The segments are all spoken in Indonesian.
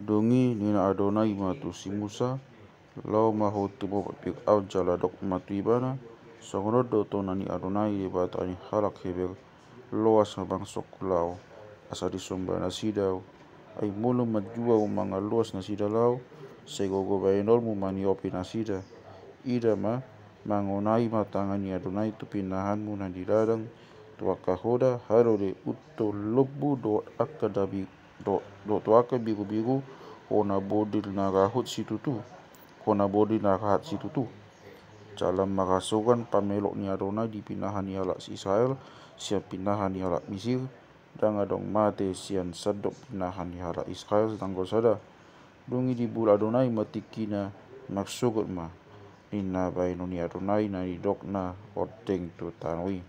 Dungi nina Adonai matu si Musa lau mahutu mo papik au jala dok matu ibana songrodo to nani Adonai batani halak hebel loas na bang sokulau asadi somba na sidau ay mulu majua mga luas na sida lau segogo bainol mu maniopi na sida ida ma mangonai matangani Adonai tu pinahanmu na diladang tuakahoda harole utto lobu do akadabi do tuaka biru-biru hona bodil na rahut situtu hona bodil na rahat situtu dalam merasukan pamelok ni Adonai di pinahan ni alak Israel siap pinahan ni alak Mesir dan adong mate sian sadok pinahan ni alak Israel tanggo sada dungi di bul Adonai matikina maksugut ma nina baino ni Adonai na didokna odeng tu tanui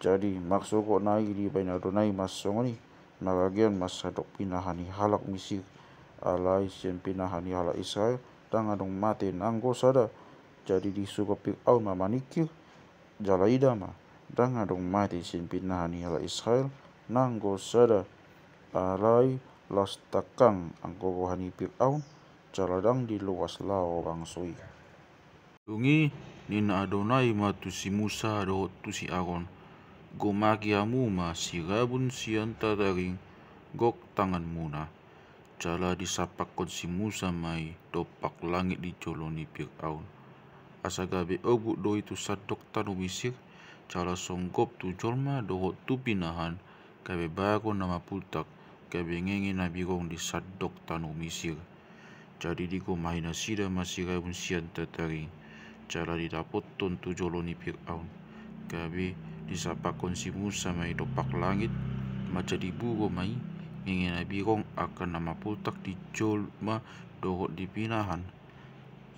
jadi maksugut na di baino Adonai masongoni magagian masadok pinahan ni halak Mesir alai sian pinahan ni halak Israel dan adong mate nanggo sada jadi disuka Fir'aun mamanikir jala idama dan adong mate sian pinahan ni halak Israel nanggo sada alai las takang angko rohani Fir'aun jaladang di luas lao bangsoi dungi nina Adonai matu si Musa do tu si Aaron gomaki amuma si rabun sian tadaring gok tangan muna jala disapakon si Musa mai dopak langit di joloni Fir'aun asagabe obuk do itu sadok tanu Mesir jala songgop tu jolma do tu pinahan kabe bago nama putak kabe ngenge na bigong di sadok tanu Mesir jadi digomahi na sida masih rabun sian tadaring jala didapoton tu joloni Fir'aun kabe disapakon si Musa mai dopak langit maca dibugo mai ngenge na bigong akan nama putak di jolma dohot di pinahan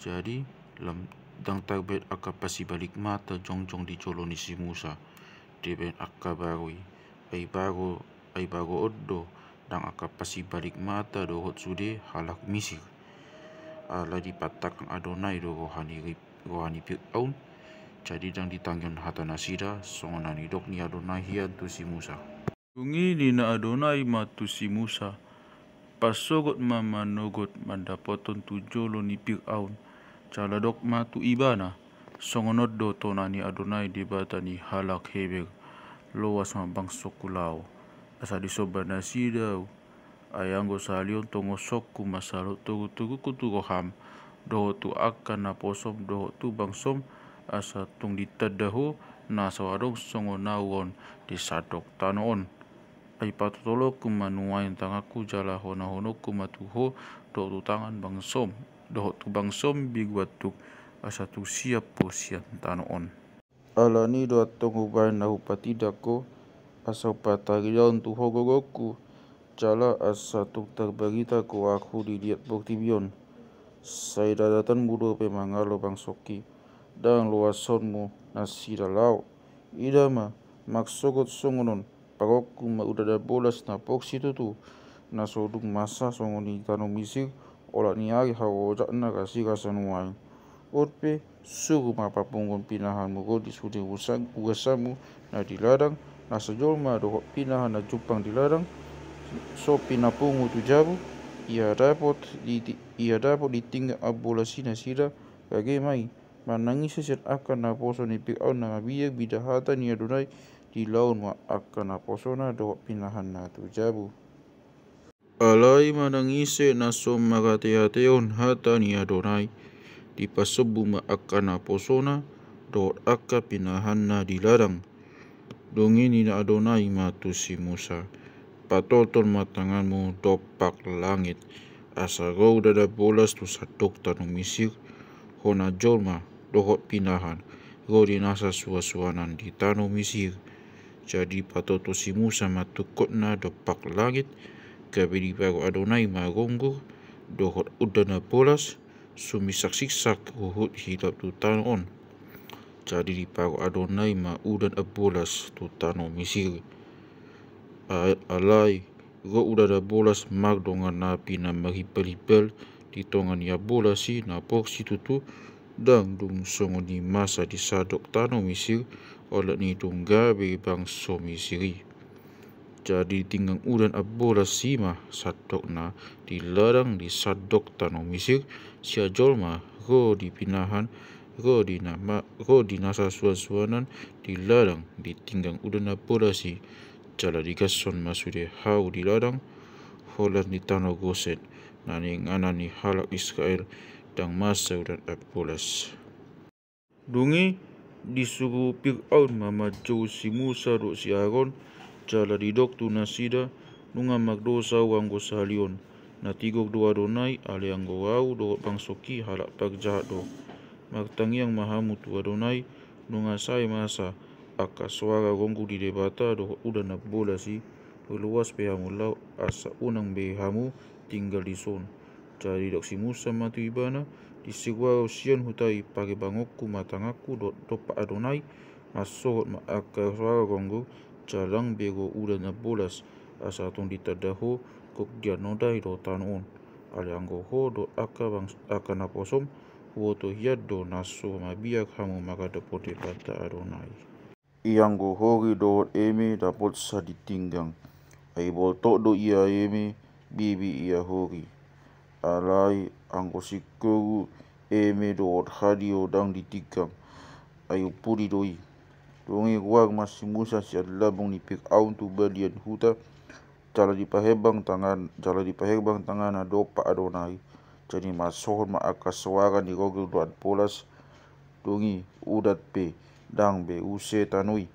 jadi lam dang tarbet aka pasi balik mata jongjong di joloni si Musa deben aka barui ay bago oddo dang aka pasi balik mata dohot sude halak Mesir ala dipatakan Adonai do rohani Fir'aun jadi dang ditangyon hata nasida songonani dok ni Adonai hian tu si Musa dungi nina Adonai matu si Musa pasogot manogot mandapoton tu joloni Fir'aun jaladok matu ibana songonod do tonani Adonai dibatani halak hebel loas mabang sokulau asa disobana sidau ayanggo salion tongo sokku masalo tugu kutu roham do tu akan na posom do tu bangsom asa tung ditadaho na sawadong songonawon di sadok tanoon ay patutolo kumanuain tangaku jala hona hono kumatuho do tu tangan bangsom do tu bangsom bigwatuk asa tu siap po sian tanoon alani do atongo bain na upatidako asa upatarion tu hogogoku jala asa tu terberita ko aku dilihat bukti bion saya dadatan mudo pe mangalo bangsoki dan luasonmu nasida lau idama maksogot songonon pagoku ma udada bolas na poksi tu na sodung masa songoni tano Mesir ola ni ari hawojak na kasi kasanuai orpe suruh mapapunggon pinahan mugo di sude ugasamu na diladang na sejol ma dohok pinahan na jupang diladang so pinapungu tu jabu ia dapat ditinggal abolasi na sida kage mai manangis sesiat akan na poso ni Fir'aun na biya bidahata ni Adonai di laun ma akan na posona dohok pinahan na tu jabu alai manangise na som magate-hateon hata ni Adonai di pasobu ma akan na posona dohot akka pinahan na diladang dongi ni na Adonai matu si Musa patolton matanganmu dopak langit asa gau dada bolas tu sadok tanu Mesir hona jolma dohot pinahan gau dinasa suasuanan di tanu Mesir jadi patoto si Musa matukot na dopak langit kabe di bago Adonai magonggur dohot udana bolas sumisak-siksak ruhut hilap tu tanoon jadi di bago Adonai ma udan abolas tu tano Mesir alai go udada bolas magdongan napi na mahipal-hipal di tongan ya bolasi na poksi tutu dang dung songon ni masa di sadok tano Mesir olat ni tungga bagi bangso Mesiri Jadi tinggang udan abola sima sadok na di ladang di sadok tanah Mesir sia jolma ro di pinahan ro di nasa suan-suanan di ladang di tinggang udan abola si jala di gason masude hau di ladang holan di tanah Gosen nani nganani halak Israel dang masa udan abolas. Dungi disuruh Fir'aun mama jauh si Musa do si Aaron jala di dok tu nasida nunga magdosa wanggo salion natigog do Adonai ale anggo wau do bangsoki halak pagjahat do magtangiang mahamu tu Adonai nunga sai masa aka suara gonggu di debata do udah nak bola si luas behamu lau asa unang behamu tinggal di son. Jadi dok si Musa matu ibana disigwa sian hutai pagi bangokku matangaku do topa Adonai masuk ma aka suara gonggu jalang bego udah na bolas asa tong ditadaho kok dia nodai do tanon ale anggo ho do aka na posom ho to hiad do naso mabiak hamu maka dapote bata Adonai. Ianggo hori do eme dapot sa ditinggang ai boltok do ia eme bibi ia hori alai anggo sikuru eme do hadio dang ditikang ayu puri doi dongi guag masih Musa si labung ni Fir'aun tu balian huta jala dipahebang tangan dopa Adonai jadi masohon ma akas suara ni rogel doat polas dongi udat pe dang be use tanui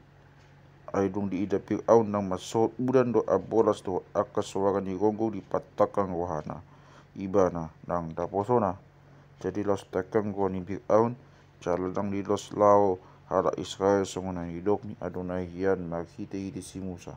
ai dong di ida Fir'aun nang masohon udan do abolas do akas suara ni rogel dipatakan wahana ibana nang daposona jadi los takang ko ni Fir'aun jala dang di los lao hara Israel songona hidok ni Adonai hian maghite si Musa.